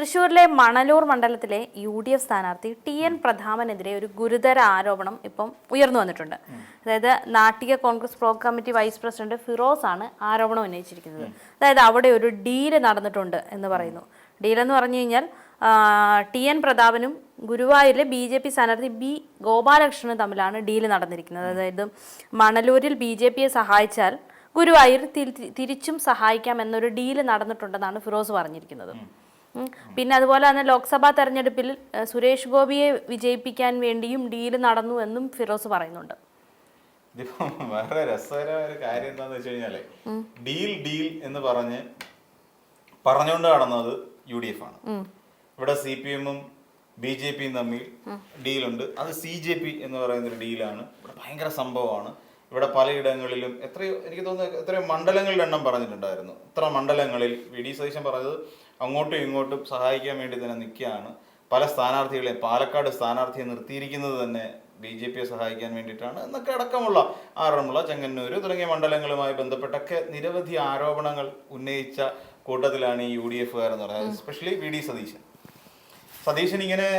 തൃശ്ശൂരിലെ മണലൂർ മണ്ഡലത്തിലെ UDF സ്ഥാനാർത്ഥി TN പ്രതാപനെതിരെ ഒരു ഗുരുതര ആരോപണം ഇപ്പം ഉയർന്നു വന്നിട്ടുണ്ട്. അതായത് Nattika Congress block committee vice president Firoz ആണ് ആരോപണം ഉന്നയിച്ചിരിക്കുന്നത്. അതായത് അവിടെ ഒരു ഡീല് നടന്നിട്ടുണ്ട് എന്ന് പറയുന്നു. ഡീലെന്ന് പറഞ്ഞു കഴിഞ്ഞാൽ TN പ്രതാപനും ഗുരുവായൂരിലെ BJP സ്ഥാനാർത്ഥി B ഗോപാലകൃഷ്ണനും തമ്മിലാണ് ഡീല് നടന്നിരിക്കുന്നത്. അതായത് മണലൂരിൽ BJPയെ സഹായിച്ചാൽ ഗുരുവായൂർ തിരിച്ചും സഹായിക്കാം എന്നൊരു ഡീല് നടന്നിട്ടുണ്ടെന്നാണ് ഫിറോസ് പറഞ്ഞിരിക്കുന്നത്. പിന്നെ അതുപോലെ തന്നെ ലോക്സഭാ തെരഞ്ഞെടുപ്പിൽ സുരേഷ് ഗോപിയെ വിജയിപ്പിക്കാൻ വേണ്ടിയും ഡീല് നടന്നു എന്നും ഫിറോസ് പറയുന്നുണ്ട്. വളരെ രസകരമായ ഒരു കാര്യം എന്താന്ന് വെച്ച് കഴിഞ്ഞാല് ഡീൽ എന്ന് പറഞ്ഞുകൊണ്ട് നടന്നത് UDF ആണ്. ഇവിടെ CPM-ഉം BJP-യും തമ്മിൽ ഡീലുണ്ട്. അത് CJP എന്ന് പറയുന്ന ഒരു ഡീലാണ്. ഇവിടെ ഭയങ്കര സംഭവമാണ്. ഇവിടെ പലയിടങ്ങളിലും എനിക്ക് തോന്നുന്നു എത്രയോ മണ്ഡലങ്ങളുടെ എണ്ണം പറഞ്ഞിട്ടുണ്ടായിരുന്നു. ഇത്ര മണ്ഡലങ്ങളിൽ VD സതീശൻ പറഞ്ഞത് അങ്ങോട്ടും ഇങ്ങോട്ടും സഹായിക്കാൻ വേണ്ടി തന്നെ നിൽക്കുകയാണ്. പല സ്ഥാനാർത്ഥികളെ പാലക്കാട് സ്ഥാനാർത്ഥിയെ നിർത്തിയിരിക്കുന്നത് തന്നെ BJPയെ സഹായിക്കാൻ വേണ്ടിയിട്ടാണ് എന്നൊക്കെ അടക്കമുള്ള ആറന്മുള, ചെങ്ങന്നൂർ തുടങ്ങിയ മണ്ഡലങ്ങളുമായി ബന്ധപ്പെട്ടൊക്കെ നിരവധി ആരോപണങ്ങൾ ഉന്നയിച്ച കൂട്ടത്തിലാണ് ഈ UDF-കാർ എന്ന് പറയുന്നത്. എസ്പെഷ്യലി VD സതീശൻ ഇങ്ങനെ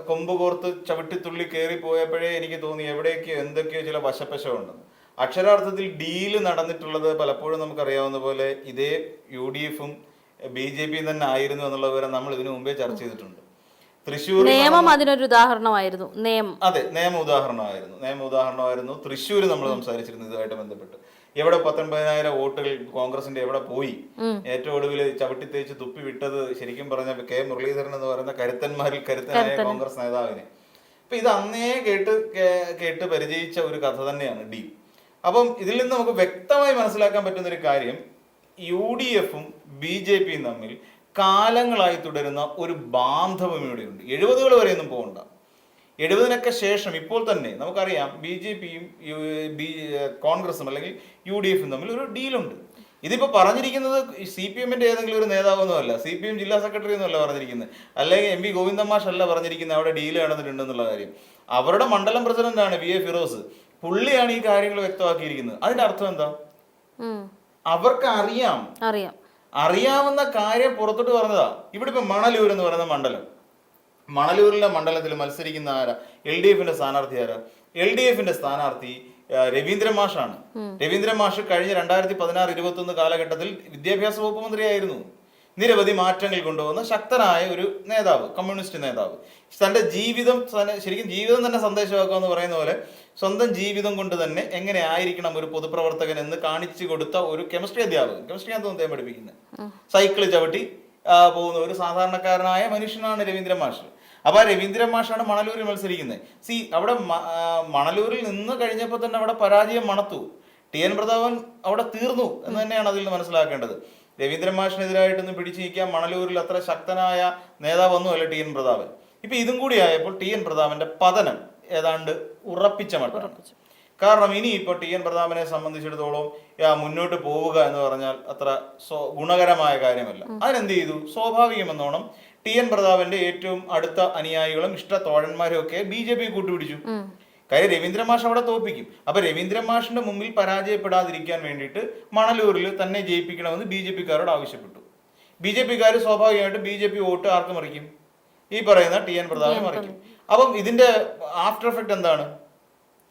കൊമ്പ് കോർത്ത് ചവിട്ടിത്തുള്ളി കയറി പോയപ്പോഴേ എനിക്ക് തോന്നി എവിടെയൊക്കെയോ എന്തൊക്കെയോ ചില വശപ്പശമുണ്ടെന്ന്. അക്ഷരാർത്ഥത്തിൽ ഡീല് നടന്നിട്ടുള്ളത് പലപ്പോഴും നമുക്കറിയാവുന്ന പോലെ ഇതേ UDF-ഉം BJP-യും തന്നെ ആയിരുന്നു എന്നുള്ള വിവരം നമ്മൾ ഇതിനു മുമ്പേ ചർച്ച ചെയ്തിട്ടുണ്ട്. തൃശ്ശൂർ നിയമം അതിനൊരു ഉദാഹരണമായിരുന്നു. അതെ, നിയമ ഉദാഹരണമായിരുന്നു. തൃശ്ശൂർ നമ്മൾ സംസാരിച്ചിരുന്നു ഇതുമായിട്ട് ബന്ധപ്പെട്ട്. എവിടെ 19,000 വോട്ടുകൾ കോൺഗ്രസിന്റെ എവിടെ പോയി? ഏറ്റവും ഒടുവിൽ ചവിട്ടി തേച്ച് തുപ്പി വിട്ടത് ശരിക്കും പറഞ്ഞ K മുരളീധരൻ എന്ന് പറയുന്ന കരുത്തന്മാരിൽ കരുത്തനായ കോൺഗ്രസ് നേതാവിനെ. അപ്പൊ ഇത് അന്നേ കേട്ട് പരിചയിച്ച ഒരു കഥ തന്നെയാണ് ഡീൽ. അപ്പം ഇതിൽ നിന്ന് നമുക്ക് വ്യക്തമായി മനസ്സിലാക്കാൻ പറ്റുന്ന ഒരു കാര്യം, UDF-ഉം BJP-യും തമ്മിൽ കാലങ്ങളായി തുടരുന്ന ഒരു ബാന്ധവം ഇവിടെയുണ്ട്. 70-കൾ വരെയൊന്നും പോകണ്ട. 70-നൊക്കെ ശേഷം ഇപ്പോൾ തന്നെ നമുക്കറിയാം BJP-യും കോൺഗ്രസും അല്ലെങ്കിൽ UDF-ഉം തമ്മിൽ ഒരു ഡീലുണ്ട്. ഇതിപ്പോൾ പറഞ്ഞിരിക്കുന്നത് CPM-ന്റെ ഏതെങ്കിലും ഒരു നേതാവൊന്നുമല്ല, CPM ജില്ലാ സെക്രട്ടറി ഒന്നുമല്ല പറഞ്ഞിരിക്കുന്നത്, അല്ലെങ്കിൽ MV ഗോവിന്ദൻ മാഷ് അല്ല പറഞ്ഞിരിക്കുന്നത് അവിടെ ഡീല് നടന്നിട്ടുണ്ടെന്നുള്ള കാര്യം. അവരുടെ മണ്ഡലം പ്രസിഡന്റാണ് VA ഫിറോസ്. പുള്ളിയാണ് ഈ കാര്യങ്ങൾ വ്യക്തമാക്കിയിരിക്കുന്നത്. അതിന്റെ അർത്ഥം എന്താ? അവർക്ക് അറിയാവുന്ന കാര്യം പുറത്തോട്ട് പറഞ്ഞതാ. ഇവിടെ ഇപ്പൊ മണലൂർ എന്ന് പറയുന്ന മണലൂരിലെ മണ്ഡലത്തിൽ മത്സരിക്കുന്ന ആരാ? LDF-ന്റെ സ്ഥാനാർത്ഥി ആരാ? LDF-ന്റെ സ്ഥാനാർത്ഥി രവീന്ദ്രൻ മാഷാണ്. രവീന്ദ്രൻ മാഷ് കഴിഞ്ഞ 2016-21 കാലഘട്ടത്തിൽ വിദ്യാഭ്യാസ വകുപ്പ് മന്ത്രിയായിരുന്നു. നിരവധി മാറ്റങ്ങൾ കൊണ്ടുവന്ന ശക്തനായ ഒരു നേതാവ്, കമ്മ്യൂണിസ്റ്റ് നേതാവ്. തന്റെ ജീവിതം ശരിക്കും ജീവിതം തന്നെ സന്ദേശമാക്കുക എന്ന് പറയുന്ന പോലെ സ്വന്തം ജീവിതം കൊണ്ട് തന്നെ എങ്ങനെ ആയിരിക്കണം ഒരു പൊതുപ്രവർത്തകൻ എന്ന് കാണിച്ചു കൊടുത്ത ഒരു കെമിസ്ട്രി അധ്യാപകൻ. കെമിസ്ട്രി ആണ് പഠിപ്പിക്കുന്നത്. സൈക്കിള് ചവിട്ടി പോകുന്ന ഒരു സാധാരണക്കാരനായ മനുഷ്യനാണ് രവീന്ദ്രൻ മാഷ്. അപ്പൊ ആ രവീന്ദ്രൻ മാഷാണ് മണലൂരിൽ മത്സരിക്കുന്നത്. അവിടെ മണലൂരിൽ നിന്ന് കഴിഞ്ഞപ്പോൾ തന്നെ അവിടെ പരാജയം മണത്തു. TN പ്രതാപൻ അവിടെ തീർന്നു എന്ന് തന്നെയാണ് അതിൽ നിന്ന് മനസ്സിലാക്കേണ്ടത്. രവീന്ദ്രൻ മാഷിനെതിരായിട്ടൊന്നും പിടിച്ചു നീക്കാൻ മണലൂരിൽ അത്ര ശക്തനായ നേതാവൊന്നുമല്ല TN പ്രതാപൻ. ഇപ്പൊ ഇതും കൂടി ആയപ്പോൾ TN പ്രതാപന്റെ പതനം ഏതാണ്ട് ഉറപ്പിച്ച മട്ടാണ്. കാരണം ഇനി ഇപ്പോൾ TN പ്രതാപനെ സംബന്ധിച്ചിടത്തോളം മുന്നോട്ട് പോവുക എന്ന് പറഞ്ഞാൽ അത്ര ഗുണകരമായ കാര്യമല്ല. അതിനെന്ത് ചെയ്തു? സ്വാഭാവികമെന്നോണം TN പ്രതാപന്റെ ഏറ്റവും അടുത്ത അനുയായികളും തോഴന്മാരും ഒക്കെ BJP കൂട്ടുപിടിച്ചു. കാര്യം രവീന്ദ്രൻ മാഷ് അവിടെ തോൽപ്പിക്കും. അപ്പൊ രവീന്ദ്രൻ മാഷിന്റെ മുമ്പിൽ പരാജയപ്പെടാതിരിക്കാൻ വേണ്ടിയിട്ട് മണലൂരിൽ തന്നെ ജയിപ്പിക്കണമെന്ന് BJP-കാരോട് ആവശ്യപ്പെട്ടു. BJP-കാര് സ്വാഭാവികമായിട്ട് BJP വോട്ട് ആർക്ക് മറിക്കും? ഈ പറയുന്ന TN പ്രതാപനെ മറിക്കും. അപ്പം ഇതിന്റെ ആഫ്റ്റർ എഫക്ട് എന്താണ്?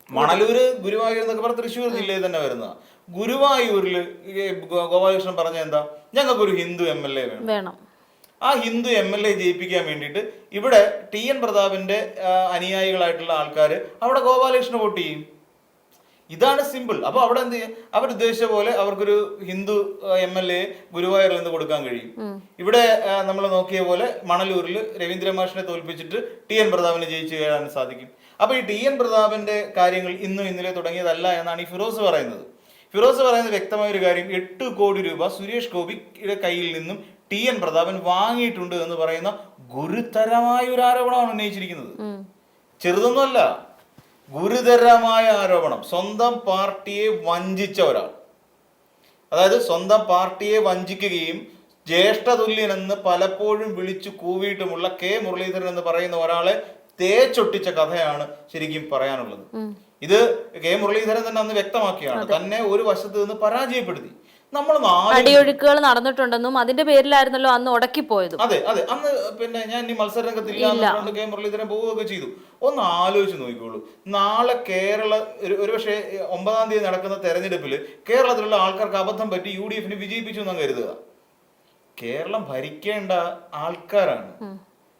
മണലൂര്, ഗുരുവായൂർ എന്നൊക്കെ പറഞ്ഞ തൃശ്ശൂർ ജില്ലയിൽ തന്നെ വരുന്ന ഗുരുവായൂരിൽ ഗോപാലകൃഷ്ണൻ പറഞ്ഞ എന്താ? ഞങ്ങൾക്കൊരു ഹിന്ദു MLA വേണം. ആ ഹിന്ദു MLA ജയിപ്പിക്കാൻ വേണ്ടിയിട്ട് ഇവിടെ TN പ്രതാപന്റെ അനുയായികളായിട്ടുള്ള ആൾക്കാർ അവിടെ ഗോപാലകൃഷ്ണൻ വോട്ട് ചെയ്യും. ഇതാണ് സിമ്പിൾ. അപ്പൊ അവിടെ എന്ത് ചെയ്യും? അവരുദ്ദേശിച്ച പോലെ അവർക്കൊരു ഹിന്ദു MLA ഗുരുവായൂരിൽ നിന്ന് കൊടുക്കാൻ കഴിയും. ഇവിടെ നമ്മൾ നോക്കിയ പോലെ മണലൂരിൽ രവീന്ദ്രൻ മാഷിനെ തോൽപ്പിച്ചിട്ട് TN പ്രതാപനെ ജയിച്ചു കയറാൻ സാധിക്കും. അപ്പൊ ഈ TN പ്രതാപന്റെ കാര്യങ്ങൾ ഇന്നലെ തുടങ്ങിയതല്ല എന്നാണ് ഈ ഫിറോസ് പറയുന്നത്. ഫിറോസ് പറയുന്നത് വ്യക്തമായ ഒരു കാര്യം, 8 കോടി രൂപ സുരേഷ് ഗോപിയുടെ കയ്യിൽ നിന്നും TN പ്രതാപൻ വാങ്ങിയിട്ടുണ്ട് എന്ന് പറയുന്ന ഗുരുതരമായ ഒരു ആരോപണമാണ് ഉന്നയിച്ചിരിക്കുന്നത്. ചെറുതൊന്നുമല്ല, ഗുരുതരമായ ആരോപണം. സ്വന്തം പാർട്ടിയെ വഞ്ചിച്ച ഒരാൾ, അതായത് സ്വന്തം പാർട്ടിയെ വഞ്ചിക്കുകയും ജ്യേഷ്ഠതുല്യനെന്ന് പലപ്പോഴും വിളിച്ചു കൂവിയിട്ടുമുള്ള K മുരളീധരൻ എന്ന് പറയുന്ന ഒരാളെ തേച്ചൊട്ടിച്ച കഥയാണ് ശരിക്കും പറയാനുള്ളത്. ഇത് K മുരളീധരൻ തന്നെ അന്ന് വ്യക്തമാക്കിയാണ്. തന്നെ ഒരു വശത്ത് നിന്ന് പരാജയപ്പെടുത്തി. നമ്മൾ അടിയൊഴുക്കുകൾ നടന്നിട്ടുണ്ടെന്നും അതിന്റെ പേരിലായിരുന്നല്ലോ അന്ന് ഉടക്കിപ്പോയതും. അതെ അതെ, അന്ന് പിന്നെ ഞാൻ ഇനി മത്സരരംഗത്തില്ല കെ മുരളീധരൻ പോവുകയൊക്കെ ചെയ്തു. ഒന്ന് ആലോചിച്ച് നോക്കിക്കോളൂ, നാളെ ഒരുപക്ഷെ 9-ാം തീയതി നടക്കുന്ന തെരഞ്ഞെടുപ്പിൽ കേരളത്തിലുള്ള ആൾക്കാർക്ക് അബദ്ധം പറ്റി UDF വിജയിപ്പിച്ചു എന്നാണ് കരുതുക. കേരളം ഭരിക്കേണ്ട ആൾക്കാരാണ്,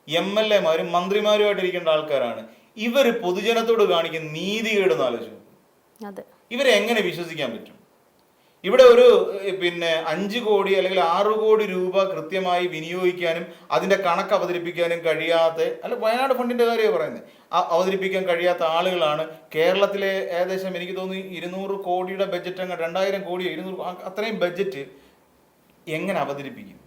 MLA മാരും മന്ത്രിമാരുമായിട്ടിരിക്കേണ്ട ആൾക്കാരാണ്. ഇവര് പൊതുജനത്തോട് കാണിക്കുന്ന നീതികേടെന്ന് ആലോചിച്ചു. ഇവരെ എങ്ങനെ വിശ്വസിക്കാൻ പറ്റും? ഇവിടെ ഒരു പിന്നെ 5 കോടി അല്ലെങ്കിൽ 6 കോടി രൂപ കൃത്യമായി വിനിയോഗിക്കാനും അതിന്റെ കണക്ക് അവതരിപ്പിക്കാനും കഴിയാത്ത, അല്ല വയനാട് ഫണ്ടിന്റെ കാര്യമാണ് പറയുന്നത്, അവതരിപ്പിക്കാൻ കഴിയാത്ത ആളുകളാണ് കേരളത്തിലെ ഏകദേശം എനിക്ക് തോന്നുന്നു 200 കോടിയുടെ ബഡ്ജറ്റ്, 2000 കോടിയോ 200 അത്രയും ബഡ്ജറ്റ് എങ്ങനെ അവതരിപ്പിക്കും?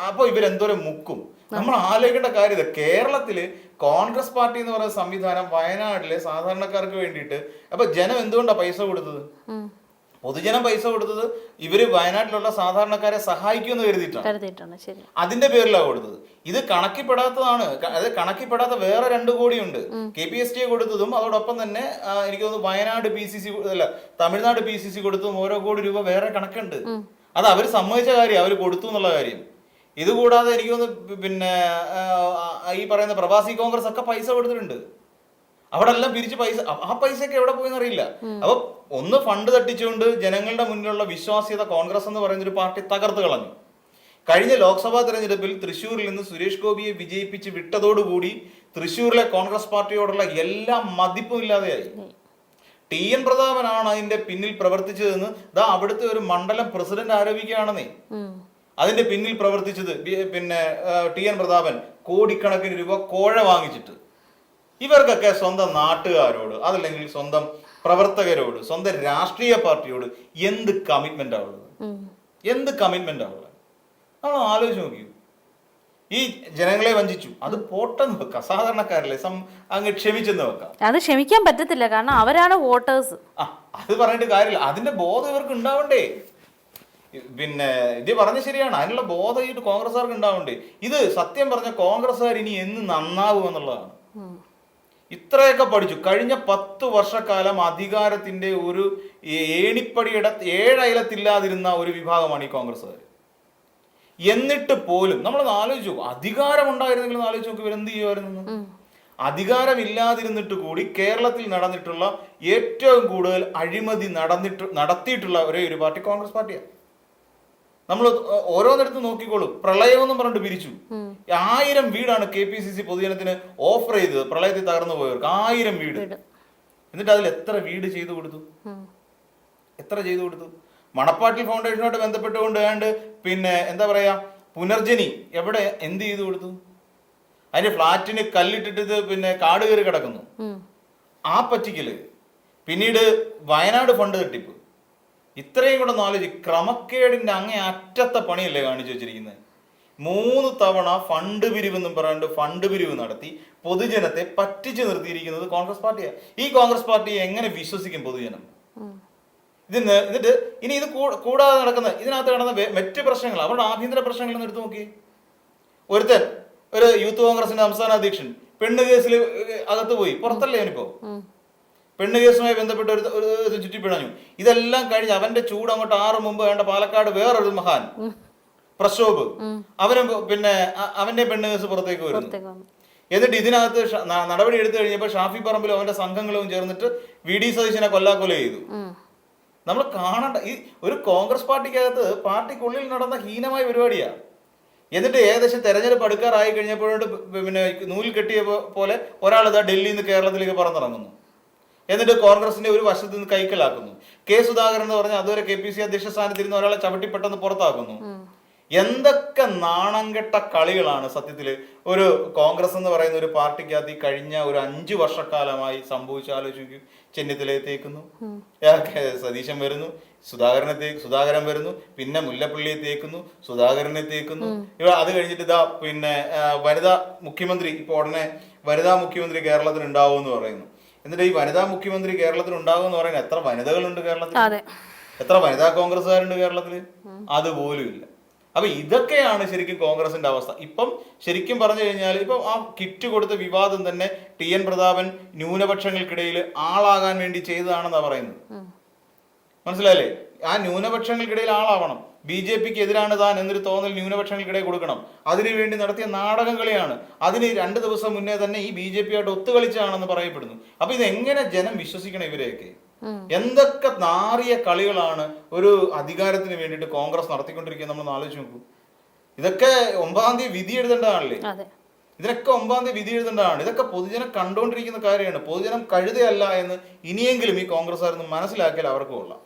അപ്പൊ ഇവരെന്തോരം മുക്കും? നമ്മൾ ആലോചിക്കേണ്ട കാര്യം, കേരളത്തില് കോൺഗ്രസ് പാർട്ടി എന്ന് പറയുന്ന സംവിധാനം വയനാട്ടിലെ സാധാരണക്കാർക്ക് വേണ്ടിയിട്ട്, അപ്പൊ ജനം എന്തുകൊണ്ടാണ് പൈസ കൊടുത്തത്? പൊതുജനം പൈസ കൊടുത്തത് ഇവര് വയനാട്ടിലുള്ള സാധാരണക്കാരെ സഹായിക്കുമെന്ന് കരുതിയിട്ടാണ്. അതിന്റെ പേരിലാണ് കൊടുത്തത്. ഇത് കണക്കിപ്പെടാത്തതാണ്. അത് കണക്കിപ്പെടാത്ത വേറെ 2 കോടിയുണ്ട്. KPST കൊടുത്തതും അതോടൊപ്പം തന്നെ എനിക്ക് തോന്നുന്നു വയനാട് PCC അല്ല തമിഴ്നാട് PCC കൊടുത്തതും ഓരോ കോടി രൂപ വേറെ കണക്കുണ്ട്. അത് അവർ സമ്മതിച്ച കാര്യം, അവർ കൊടുത്തു എന്നുള്ള കാര്യം. ഇതുകൂടാതെ എനിക്ക് തോന്നുന്നു പിന്നെ ഈ പറയുന്ന പ്രവാസി കോൺഗ്രസ് ഒക്കെ പൈസ കൊടുത്തിട്ടുണ്ട്. അവിടെ എല്ലാം പിരിച്ച് പൈസ, ആ പൈസയൊക്കെ എവിടെ പോയെന്ന് അറിയില്ല. അപ്പൊ ഒന്ന് ഫണ്ട് തട്ടിച്ചുകൊണ്ട് ജനങ്ങളുടെ മുന്നിലുള്ള വിശ്വാസ്യത കോൺഗ്രസ് എന്ന് പറയുന്ന ഒരു പാർട്ടി തകർത്ത് കളഞ്ഞു. കഴിഞ്ഞ ലോക്സഭാ തെരഞ്ഞെടുപ്പിൽ തൃശ്ശൂരിൽ നിന്ന് സുരേഷ് ഗോപിയെ വിജയിപ്പിച്ച് വിട്ടതോടുകൂടി തൃശ്ശൂരിലെ കോൺഗ്രസ് പാർട്ടിയോടുള്ള എല്ലാ മതിപ്പും ഇല്ലാതെയായി. TN പ്രതാപനാണ് അതിന്റെ പിന്നിൽ പ്രവർത്തിച്ചതെന്ന് അവിടുത്തെ ഒരു മണ്ഡലം പ്രസിഡന്റ് ആരോപിക്കുകയാണെന്നേ. അതിന്റെ പിന്നിൽ പ്രവർത്തിച്ചത് പിന്നെ TN പ്രതാപൻ കോടിക്കണക്കിന് രൂപ കോഴ വാങ്ങിച്ചിട്ട്. ഇവർക്കൊക്കെ സ്വന്തം നാട്ടുകാരോട്, അതല്ലെങ്കിൽ സ്വന്തം പ്രവർത്തകരോട്, സ്വന്തം രാഷ്ട്രീയ പാർട്ടിയോട് എന്ത് കമ്മിറ്റ്മെന്റ് ആവുള്ളത്? എന്ത് കമ്മിറ്റ്മെന്റ് ആവുള്ളത്? നമ്മൾ ആലോചിച്ച് നോക്കിയോ? ഈ ജനങ്ങളെ വഞ്ചിച്ചു, അത് പോട്ടെന്ന് വെക്കാം, സാധാരണക്കാരല്ലേ അങ്ങ് ക്ഷമിച്ചെന്ന് വെക്കാം. അത് ക്ഷമിക്കാൻ പറ്റത്തില്ല, കാരണം അവരാണ് വോട്ടേഴ്സ്. അത് പറഞ്ഞിട്ട് കാര്യമില്ല, അതിന്റെ ബോധം ഇവർക്ക് ഉണ്ടാവണ്ടേ? പിന്നെ ഇത് പറഞ്ഞ ശരിയാണ്, അതിനുള്ള ബോധം ഈ കോൺഗ്രസ്സുകാർക്ക് ഉണ്ടാവണ്ടേ? ഇത് സത്യം പറഞ്ഞ കോൺഗ്രസ്സുകാർ ഇനി എന്ന് നന്നാവും എന്നുള്ളതാണ്. ഇത്രയൊക്കെ പഠിച്ചു. കഴിഞ്ഞ 10 വർഷക്കാലം അധികാരത്തിന്റെ ഒരു ഏണിപ്പടിയുടെ 7 അയലത്തില്ലാതിരുന്ന ഒരു വിഭാഗമാണ് ഈ കോൺഗ്രസ്സുകാർ. എന്നിട്ട് പോലും നമ്മളത് ആലോചിച്ചു, അധികാരം ഉണ്ടായിരുന്നെങ്കിൽ ആലോചിച്ച് നോക്കി ഇവരെന്ത് ചെയ്യുമായിരുന്നു? അധികാരമില്ലാതിരുന്നിട്ട് കൂടി കേരളത്തിൽ നടന്നിട്ടുള്ള ഏറ്റവും കൂടുതൽ അഴിമതി നടത്തിയിട്ടുള്ള ഒരേ ഒരു പാർട്ടി കോൺഗ്രസ് പാർട്ടിയാണ്. നമ്മൾ ഓരോന്നിടത്ത് നോക്കിക്കോളൂ. പ്രളയം എന്നും പറഞ്ഞിട്ട് പിരിച്ചു. 1000 വീടാണ് KPCC പൊതുജനത്തിന് ഓഫർ ചെയ്തത്. പ്രളയത്തിൽ തകർന്നു പോയവർക്ക് 1000 വീട്. എന്നിട്ട് അതിൽ എത്ര വീട് ചെയ്തു കൊടുത്തു? എത്ര ചെയ്തു കൊടുത്തു? മണപ്പാട്ടിൽ ഫൗണ്ടേഷനുമായിട്ട് ബന്ധപ്പെട്ടുകൊണ്ട് പിന്നെ എന്താ പറയാ, പുനർജനി എവിടെ എന്ത് ചെയ്തു കൊടുത്തു? അതിന്റെ ഫ്ലാറ്റിന് കല്ലിട്ടിട്ട് പിന്നെ കാട് കയറി കിടക്കുന്നു. ആ പറ്റിക്കല്. പിന്നീട് വയനാട് ഫണ്ട് തട്ടിപ്പ്. ഇത്രയും കൂടെ നാലോചി, ക്രമക്കേടിന്റെ അങ്ങേ അറ്റത്തെ പണിയല്ലേ കാണിച്ചു വെച്ചിരിക്കുന്നത്. 3 തവണ ഫണ്ട് പിരിവെന്നും പറയാണ്ട് ഫണ്ട് പിരിവ് നടത്തി പൊതുജനത്തെ പറ്റിച്ചു നിർത്തിയിരിക്കുന്നത് കോൺഗ്രസ് പാർട്ടിയാണ്. ഈ കോൺഗ്രസ് പാർട്ടിയെ എങ്ങനെ വിശ്വസിക്കും പൊതുജനം? എന്നിട്ട് ഇനി ഇത് കൂടാതെ നടക്കുന്ന ഇതിനകത്ത് നടന്ന മറ്റ് പ്രശ്നങ്ങൾ, അവരുടെ ആഭ്യന്തര പ്രശ്നങ്ങളൊന്നും എടുത്തു നോക്കി. ഒരുത്തൻ, ഒരു യൂത്ത് കോൺഗ്രസിന്റെ സംസ്ഥാന അധ്യക്ഷൻ പെണ്ണ് കേസിൽ അകത്ത് പോയി, പുറത്തല്ലേ അവനിപ്പോ? പെണ്ണ് കേസുമായി ബന്ധപ്പെട്ട് ഒരു ചുറ്റിപ്പിണഞ്ഞു. ഇതെല്ലാം കഴിഞ്ഞ് അവന്റെ ചൂട് അങ്ങോട്ട് 6 മുമ്പ് വേണ്ട പാലക്കാട് വേറൊരു മഹാൻ പ്രക്ഷോഭ്, അവനും പിന്നെ അവന്റെ പെണ്ണ് കേസ് പുറത്തേക്ക് വരുന്നു. എന്നിട്ട് ഇതിനകത്ത് നടപടി എടുത്തു കഴിഞ്ഞപ്പോൾ ഷാഫി പറമ്പിലും അവന്റെ സംഘങ്ങളും ചേർന്നിട്ട് VD സതീശനെ കൊല്ലാക്കൊല ചെയ്തു. നമ്മൾ കാണണ്ട, ഈ ഒരു കോൺഗ്രസ് പാർട്ടിക്കകത്ത് പാർട്ടിക്കുള്ളിൽ നടന്ന ഹീനമായ പരിപാടിയാണ്. എന്നിട്ട് ഏകദേശം തെരഞ്ഞെടുപ്പ് അടുക്കാറായി കഴിഞ്ഞപ്പോഴോട്ട് പിന്നെ നൂലിൽ കെട്ടിയ പോലെ ഒരാൾ ഡൽഹിയിൽ നിന്ന് കേരളത്തിലേക്ക് പറന്നിറങ്ങുന്നു. എന്നിട്ട് കോൺഗ്രസിന്റെ ഒരു വശത്ത് നിന്ന് കൈക്കലാക്കുന്നു. സുധാകരൻ എന്ന് പറഞ്ഞാൽ അതുവരെ KPCC അധ്യക്ഷ സ്ഥാനത്തിരുന്ന ഒരാളെ ചവിട്ടി പെട്ടെന്ന് പുറത്താക്കുന്നു. എന്തൊക്കെ നാണംകെട്ട കളികളാണ് സത്യത്തില് ഒരു കോൺഗ്രസ് എന്ന് പറയുന്ന ഒരു പാർട്ടിക്കകത്ത് കഴിഞ്ഞ ഒരു 5 വർഷക്കാലമായി സംഭവിച്ചാലോചിക്കും. ചെന്നിത്തലയെ തേക്കുന്നു, സതീശൻ വരുന്നു, സുധാകരൻ വരുന്നു, പിന്നെ മുല്ലപ്പള്ളിയെ തേക്കുന്നു, സുധാകരനെ തേക്കുന്നു. അത് കഴിഞ്ഞിട്ട് പിന്നെ വനിതാ മുഖ്യമന്ത്രി, ഇപ്പൊ ഉടനെ വനിതാ മുഖ്യമന്ത്രി കേരളത്തിൽ ഉണ്ടാവും എന്ന് പറയുന്നു. എന്നിട്ട് ഈ വനിതാ മുഖ്യമന്ത്രി കേരളത്തിൽ ഉണ്ടാകും എന്ന് പറയുന്നത് എത്ര വനിതകളുണ്ട് കേരളത്തിൽ? എത്ര വനിതാ കോൺഗ്രസ്സുകാരുണ്ട് കേരളത്തിൽ? അതുപോലും ഇല്ല. അപ്പൊ ഇതൊക്കെയാണ് ശരിക്കും കോൺഗ്രസിന്റെ അവസ്ഥ. ഇപ്പം ശരിക്കും പറഞ്ഞു കഴിഞ്ഞാൽ ഇപ്പം ആ കിറ്റ് കൊടുത്ത വിവാദം തന്നെ TN പ്രതാപൻ ന്യൂനപക്ഷങ്ങൾക്കിടയിൽ ആളാകാൻ വേണ്ടി ചെയ്തതാണെന്നാണ് പറയുന്നത്. മനസ്സിലായില്ലേ? ആ ന്യൂനപക്ഷങ്ങൾക്കിടയിൽ ആളാവണം. BJPക്ക് എതിരാണ് താൻ എന്നൊരു തോന്നൽ ന്യൂനപക്ഷങ്ങൾക്കിടയിൽ കൊടുക്കണം. അതിനുവേണ്ടി നടത്തിയ നാടകം കളിയാണ്. അതിന് 2 ദിവസം മുന്നേ തന്നെ ഈ BJP ആയിട്ട് ഒത്തുകളിച്ചാണെന്ന് പറയപ്പെടുന്നു. അപ്പൊ ഇത് എങ്ങനെ ജനം വിശ്വസിക്കണം ഇവരെയൊക്കെ? എന്തൊക്കെ നാറിയ കളികളാണ് ഒരു അധികാരത്തിന് വേണ്ടിയിട്ട് കോൺഗ്രസ് നടത്തിക്കൊണ്ടിരിക്കുന്നത് നമ്മൾ ആലോചിച്ച് നോക്കൂ. ഇതൊക്കെ 9-ാം തീയതി വിധി എഴുതേണ്ടതാണല്ലേ? ഇതിനൊക്കെ 9-ാം തീയതി വിധി എഴുതേണ്ടതാണ്. ഇതൊക്കെ പൊതുജനം കണ്ടുകൊണ്ടിരിക്കുന്ന കാര്യമാണ്. പൊതുജനം കഴുതയല്ല എന്ന് ഇനിയെങ്കിലും ഈ കോൺഗ്രസ്സുകാരൊന്ന് മനസ്സിലാക്കിയാൽ അവർക്ക് കൊള്ളാം.